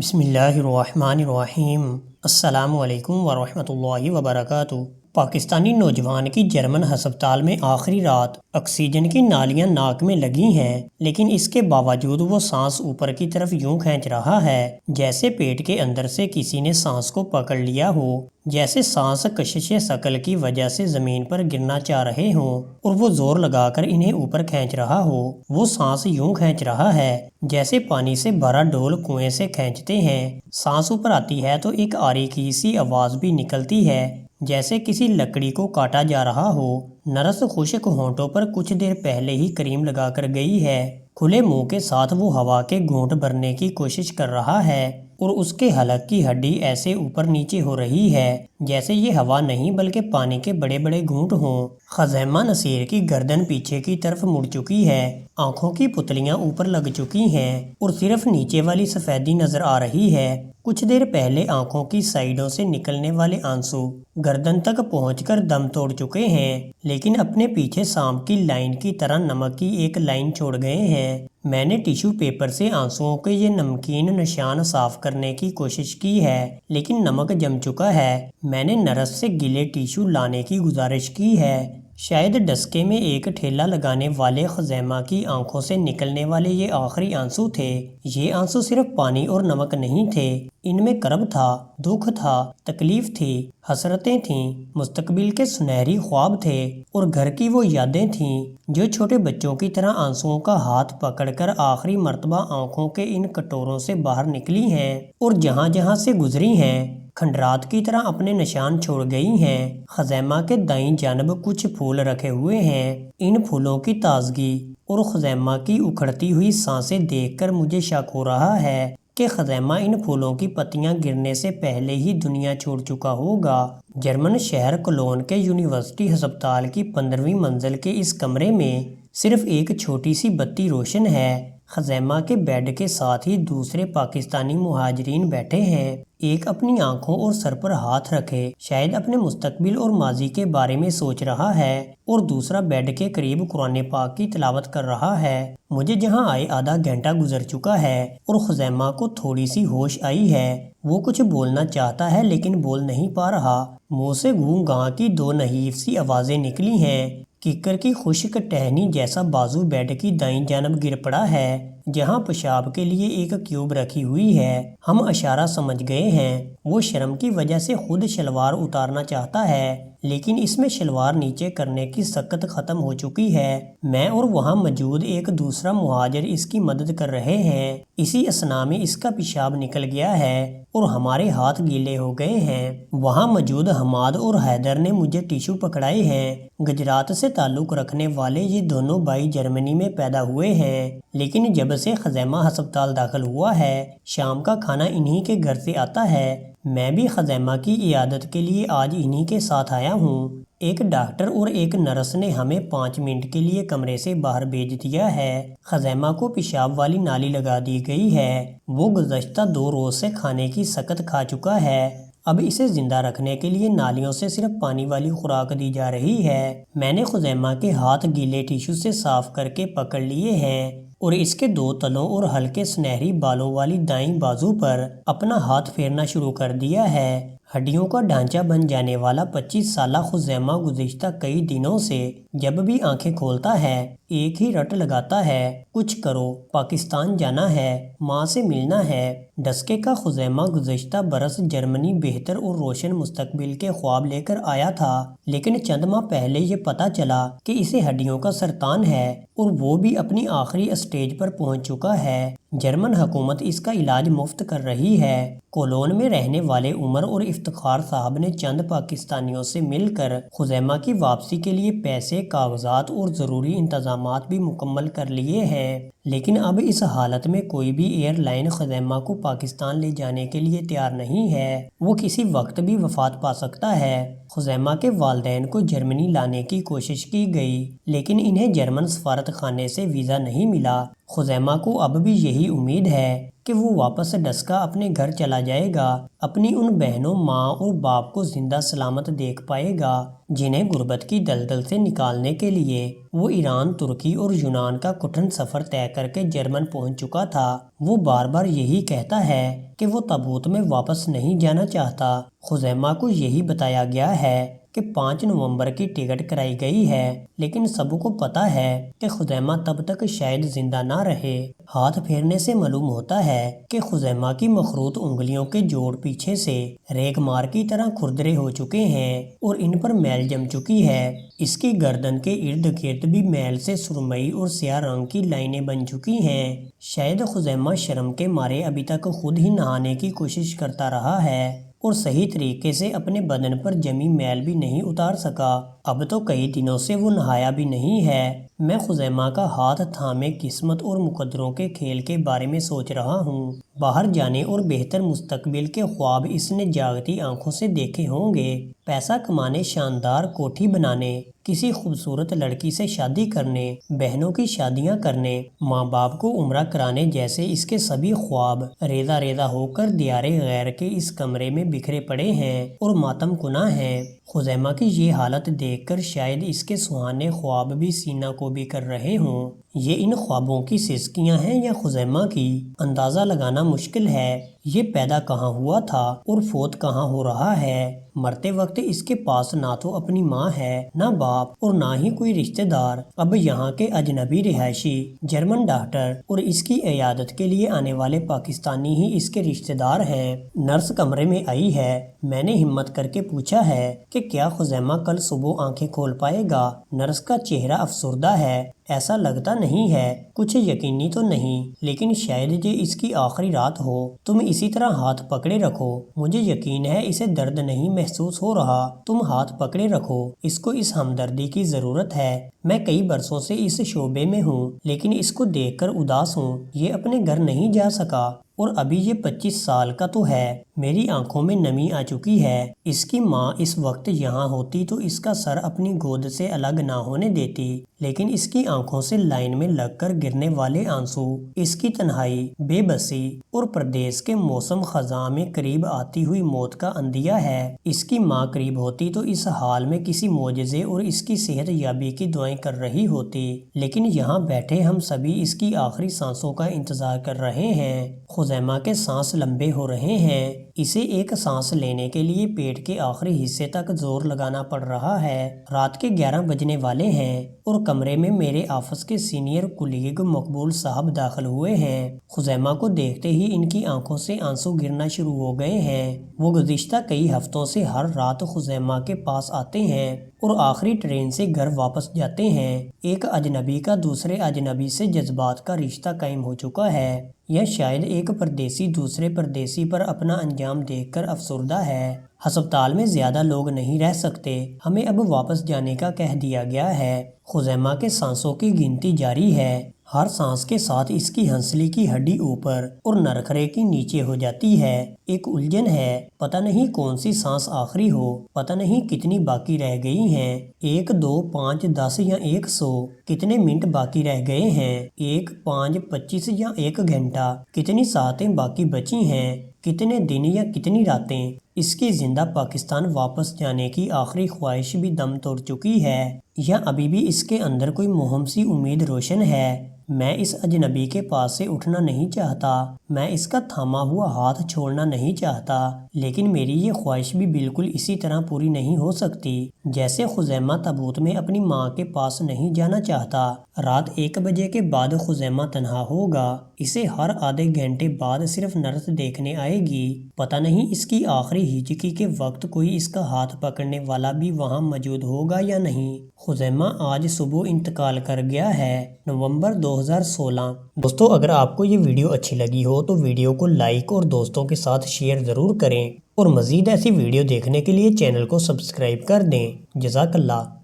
بسم اللہ الرحمن الرحیم۔ السلام علیکم ورحمۃ اللہ وبرکاتہ۔ پاکستانی نوجوان کی جرمن ہسپتال میں آخری رات، آکسیجن کی نالیاں ناک میں لگی ہیں، لیکن اس کے باوجود وہ سانس اوپر کی طرف یوں کھینچ رہا ہے جیسے پیٹ کے اندر سے کسی نے سانس کو پکڑ لیا ہو، جیسے سانس کشش ثقل کی وجہ سے زمین پر گرنا چاہ رہے ہوں اور وہ زور لگا کر انہیں اوپر کھینچ رہا ہو۔ وہ سانس یوں کھینچ رہا ہے جیسے پانی سے بھرا ڈول کنویں سے کھینچتے ہیں۔ سانس اوپر آتی ہے تو ایک آریکی سی آواز بھی نکلتی ہے جیسے کسی لکڑی کو کاٹا جا رہا ہو۔ نرس خشک ہونٹوں پر کچھ دیر پہلے ہی کریم لگا کر گئی ہے۔ کھلے منہ کے ساتھ وہ ہوا کے گھونٹ بھرنے کی کوشش کر رہا ہے اور اس کے حلق کی ہڈی ایسے اوپر نیچے ہو رہی ہے جیسے یہ ہوا نہیں بلکہ پانی کے بڑے بڑے گھونٹ ہوں۔ خزیمہ نصیر کی گردن پیچھے کی طرف مڑ چکی ہے، آنکھوں کی پتلیاں اوپر لگ چکی ہیں اور صرف نیچے والی سفیدی نظر آ رہی ہے۔ کچھ دیر پہلے آنکھوں کی سائیڈوں سے نکلنے والے آنسو گردن تک پہنچ کر دم توڑ چکے ہیں، لیکن اپنے پیچھے سانپ کی لائن کی طرح نمک کی ایک لائن چھوڑ گئے ہیں۔ میں نے ٹیشو پیپر سے آنسوؤں کے یہ نمکین نشان صاف کرنے کی کوشش کی ہے لیکن نمک جم چکا ہے۔ میں نے نرس سے گیلے ٹیشو لانے کی گزارش کی ہے۔ شاید ڈسکے میں ایک ٹھیلا لگانے والے خزیمہ کی آنکھوں سے نکلنے والے یہ آخری آنسو تھے۔ یہ آنسو صرف پانی اور نمک نہیں تھے، ان میں کرب تھا، دکھ تھا، تکلیف تھی، حسرتیں تھیں، مستقبل کے سنہری خواب تھے اور گھر کی وہ یادیں تھیں جو چھوٹے بچوں کی طرح آنسوؤں کا ہاتھ پکڑ کر آخری مرتبہ آنکھوں کے ان کٹوروں سے باہر نکلی ہیں اور جہاں جہاں سے گزری ہیں کھنڈرات کی طرح اپنے نشان چھوڑ گئی ہیں۔ خزیمہ کے دائیں جانب کچھ پھول رکھے ہوئے ہیں، ان پھولوں کی تازگی اور خزیمہ کی اکھڑتی ہوئی سانسیں دیکھ کر مجھے شک ہو رہا ہے کہ خزیمہ ان پھولوں کی پتیاں گرنے سے پہلے ہی دنیا چھوڑ چکا ہوگا۔ جرمن شہر کولون کے یونیورسٹی ہسپتال کی 15ویں منزل کے اس کمرے میں صرف ایک چھوٹی سی بتی روشن ہے۔ خزیمہ کے بیڈ کے ساتھ ہی دوسرے پاکستانی مہاجرین بیٹھے ہیں، ایک اپنی آنکھوں اور سر پر ہاتھ رکھے شاید اپنے مستقبل اور ماضی کے بارے میں سوچ رہا ہے اور دوسرا بیڈ کے قریب قرآن پاک کی تلاوت کر رہا ہے۔ مجھے جہاں آئے آدھا گھنٹہ گزر چکا ہے اور خزیمہ کو تھوڑی سی ہوش آئی ہے۔ وہ کچھ بولنا چاہتا ہے لیکن بول نہیں پا رہا۔ منہ سے گوں گاں کی دو نحیف سی آوازیں نکلی ہیں۔ کیکر کی خشک ٹہنی جیسا بازو بیڈ کی دائیں جانب گر پڑا ہے جہاں پیشاب کے لیے ایک کیوب رکھی ہوئی ہے۔ ہم اشارہ سمجھ گئے ہیں۔ وہ شرم کی وجہ سے خود شلوار اتارنا چاہتا ہے لیکن اس میں شلوار نیچے کرنے کی سکت ختم ہو چکی ہے۔ میں اور وہاں موجود ایک دوسرا مہاجر اس کی مدد کر رہے ہیں۔ اسی اثنا میں اس کا پیشاب نکل گیا ہے اور ہمارے ہاتھ گیلے ہو گئے ہیں۔ وہاں موجود حماد اور حیدر نے مجھے ٹیشو پکڑائے ہیں۔ گجرات سے تعلق رکھنے والے یہ دونوں بھائی جرمنی میں پیدا ہوئے ہیں لیکن جب سے خزیمہ ہسپتال داخل ہوا ہے شام کا کھانا انہی کے گھر سے آتا ہے۔ میں بھی خزیمہ کی عیادت کے لیے آج انہی کے ساتھ آیا ہوں۔ ایک ڈاکٹر اور ایک نرس نے ہمیں 5 منٹ کے لیے کمرے سے باہر بھیج دیا ہے۔ خزیمہ کو پیشاب والی نالی لگا دی گئی ہے۔ وہ گزشتہ 2 روز سے کھانے کی سکت کھا چکا ہے۔ اب اسے زندہ رکھنے کے لیے نالیوں سے صرف پانی والی خوراک دی جا رہی ہے۔ میں نے خزیمہ کے ہاتھ گیلے ٹیشو سے صاف کر کے پکڑ لیے ہیں اور اس کے 2 تلوں اور ہلکے سنہری بالوں والی دائیں بازو پر اپنا ہاتھ پھیرنا شروع کر دیا ہے۔ ہڈیوں کا ڈھانچہ بن جانے والا 25 سالہ خزیمہ گزشتہ کئی دنوں سے جب بھی آنکھیں کھولتا ہے ایک ہی رٹ لگاتا ہے، کچھ کرو، پاکستان جانا ہے، ماں سے ملنا ہے۔ ڈسکے کا خزیمہ گزشتہ برس جرمنی بہتر اور روشن مستقبل کے خواب لے کر آیا تھا لیکن چند ماہ پہلے یہ پتہ چلا کہ اسے ہڈیوں کا سرطان ہے اور وہ بھی اپنی آخری اسٹیج پر پہنچ چکا ہے۔ جرمن حکومت اس کا علاج مفت کر رہی ہے۔ کولون میں رہنے والے عمر اور افتخار صاحب نے چند پاکستانیوں سے مل کر خزیمہ کی واپسی کے لیے پیسے، کاغذات اور ضروری انتظامات بھی مکمل کر لیے ہیں لیکن اب اس حالت میں کوئی بھی ایئر لائن خزیمہ کو پاکستان لے جانے کے لیے تیار نہیں ہے۔ وہ کسی وقت بھی وفات پا سکتا ہے۔ خزیمہ کے والدین کو جرمنی لانے کی کوشش کی گئی لیکن انہیں جرمن سفارت خانے سے ویزا نہیں ملا۔ خزیمہ کو اب بھی یہی امید ہے کہ وہ واپس ڈسکا اپنے گھر چلا جائے گا، اپنی ان بہنوں ماں اور باپ کو زندہ سلامت دیکھ پائے گا جنہیں غربت کی دلدل سے نکالنے کے لیے وہ ایران، ترکی اور یونان کا کٹھن سفر طے کر کے جرمن پہنچ چکا تھا۔ وہ بار بار یہی کہتا ہے کہ وہ تابوت میں واپس نہیں جانا چاہتا۔ خزیمہ کو یہی بتایا گیا ہے کہ 5 نومبر کی ٹکٹ کرائی گئی ہے، لیکن سب کو پتا ہے کہ خزیمہ تب تک شاید زندہ نہ رہے۔ ہاتھ پھیرنے سے معلوم ہوتا ہے کہ خزیمہ کی مخروط انگلیوں کے جوڑ پیچھے سے ریگ مار کی طرح کھردرے ہو چکے ہیں اور ان پر میل جم چکی ہے۔ اس کی گردن کے ارد گرد بھی میل سے سرمئی اور سیاہ رنگ کی لائنیں بن چکی ہیں۔ شاید خزیمہ شرم کے مارے ابھی تک خود ہی نہانے کی کوشش کرتا رہا ہے اور صحیح طریقے سے اپنے بدن پر جمی میل بھی نہیں اتار سکا۔ اب تو کئی دنوں سے وہ نہایا بھی نہیں ہے۔ میں خزیمہ کا ہاتھ تھامے قسمت اور مقدروں کے کھیل کے بارے میں سوچ رہا ہوں۔ باہر جانے اور بہتر مستقبل کے خواب اس نے جاگتی آنکھوں سے دیکھے ہوں گے۔ پیسہ کمانے، شاندار کوٹھی بنانے، کسی خوبصورت لڑکی سے شادی کرنے، بہنوں کی شادیاں کرنے، ماں باپ کو عمرہ کرانے جیسے اس کے سبھی خواب ریزہ ریزہ ہو کر دیار غیر کے اس کمرے میں بکھرے پڑے ہیں اور ماتم کنا ہیں۔ خزیمہ کی یہ حالت دیکھ کر شاید اس کے سہانے خواب بھی سینہ کو بھی کر رہے ہوں۔ یہ ان خوابوں کی سسکیاں ہیں یا خزیمہ کی، اندازہ لگانا مشکل ہے۔ یہ پیدا کہاں ہوا تھا اور فوت کہاں ہو رہا ہے؟ مرتے وقت اس کے پاس نہ تو اپنی ماں ہے، نہ باپ اور نہ ہی کوئی رشتہ دار۔ اب یہاں کے اجنبی رہائشی، جرمن ڈاکٹر اور اس کی عیادت کے لیے آنے والے پاکستانی ہی اس کے رشتہ دار ہیں۔ نرس کمرے میں آئی ہے۔ میں نے ہمت کر کے پوچھا ہے کہ کیا خزیمہ کل صبح آنکھیں کھول پائے گا؟ نرس کا چہرہ افسردہ ہے۔ ایسا لگتا نہیں ہے، کچھ یقینی تو نہیں، لیکن شاید یہ اس کی آخری رات ہو۔ تم اسی طرح ہاتھ پکڑے رکھو، مجھے یقین ہے اسے درد نہیں محسوس ہو رہا۔ تم ہاتھ پکڑے رکھو، اس کو اس ہمدردی کی ضرورت ہے۔ میں کئی برسوں سے اس شعبے میں ہوں، لیکن اس کو دیکھ کر اداس ہوں۔ یہ اپنے گھر نہیں جا سکا اور ابھی یہ 25 سال کا تو ہے۔ میری آنکھوں میں نمی آ چکی ہے۔ اس کی ماں اس وقت یہاں ہوتی تو اس کا سر اپنی گود سے الگ نہ ہونے دیتی، لیکن اس کی آنکھوں سے لائن میں لگ کر گرنے والے آنسو اس کی تنہائی، بے بسی اور پردیس کے موسم خزاں میں قریب آتی ہوئی موت کا اندیہ ہے۔ اس کی ماں قریب ہوتی تو اس حال میں کسی معجزے اور اس کی صحت یابی کی دعائیں کر رہی ہوتی، لیکن یہاں بیٹھے ہم سبھی اس کی آخری سانسوں کا انتظار کر رہے ہیں۔ خزیمہ کے سانس لمبے ہو رہے ہیں۔ اسے ایک سانس لینے کے لیے پیٹ کے آخری حصے تک زور لگانا پڑ رہا ہے۔ رات کے 11 بجنے والے ہیں اور کمرے میں میرے آفس کے سینئر کولیگ مقبول صاحب داخل ہوئے ہیں۔ خزیمہ کو دیکھتے ہی ان کی آنکھوں سے آنسو گرنا شروع ہو گئے ہیں۔ وہ گزشتہ کئی ہفتوں سے ہر رات خزیمہ کے پاس آتے ہیں اور آخری ٹرین سے گھر واپس جاتے ہیں۔ ایک اجنبی کا دوسرے اجنبی سے جذبات کا رشتہ قائم ہو چکا ہے، یا شاید ایک پردیسی دوسرے پردیسی پر اپنا انجام دیکھ کر افسردہ ہے۔ ہسپتال میں زیادہ لوگ نہیں رہ سکتے، ہمیں اب واپس جانے کا کہہ دیا گیا ہے۔ خزیمہ کے سانسوں کی گنتی جاری ہے۔ ہر سانس کے ساتھ اس کی ہنسلی کی ہڈی اوپر اور نرخرے کی نیچے ہو جاتی ہے۔ ایک الجھن ہے، پتہ نہیں کون سی سانس آخری ہو، پتہ نہیں کتنی باقی رہ گئی ہیں۔ 1، 2، 5، 10 یا 100؟ کتنے منٹ باقی رہ گئے ہیں؟ 1، 5، 25 یا 1 گھنٹہ؟ کتنی ساعتیں باقی بچی ہیں؟ کتنے دن یا کتنی راتیں؟ اس کی زندہ پاکستان واپس جانے کی آخری خواہش بھی دم توڑ چکی ہے، یا ابھی بھی اس کے اندر کوئی مہم سی امید روشن ہے؟ میں اس اجنبی کے پاس سے اٹھنا نہیں چاہتا، میں اس کا تھاما ہوا ہاتھ چھوڑنا نہیں چاہتا، لیکن میری یہ خواہش بھی بالکل اسی طرح پوری نہیں ہو سکتی جیسے خزیمہ تابوت میں اپنی ماں کے پاس نہیں جانا چاہتا۔ رات 1 بجے کے بعد خزیمہ تنہا ہوگا۔ اسے ہر آدھے گھنٹے بعد صرف نرس دیکھنے آئے گی۔ پتہ نہیں اس کی آخری ہچکی کے وقت کوئی اس کا ہاتھ پکڑنے والا بھی وہاں موجود ہوگا یا نہیں۔ خزیمہ آج صبح انتقال کر گیا ہے، نومبر 2016۔ دوستو، اگر آپ کو یہ ویڈیو اچھی لگی ہو تو ویڈیو کو لائک اور دوستوں کے ساتھ شیئر ضرور کریں، اور مزید ایسی ویڈیو دیکھنے کے لیے چینل کو سبسکرائب کر دیں۔ جزاک اللہ۔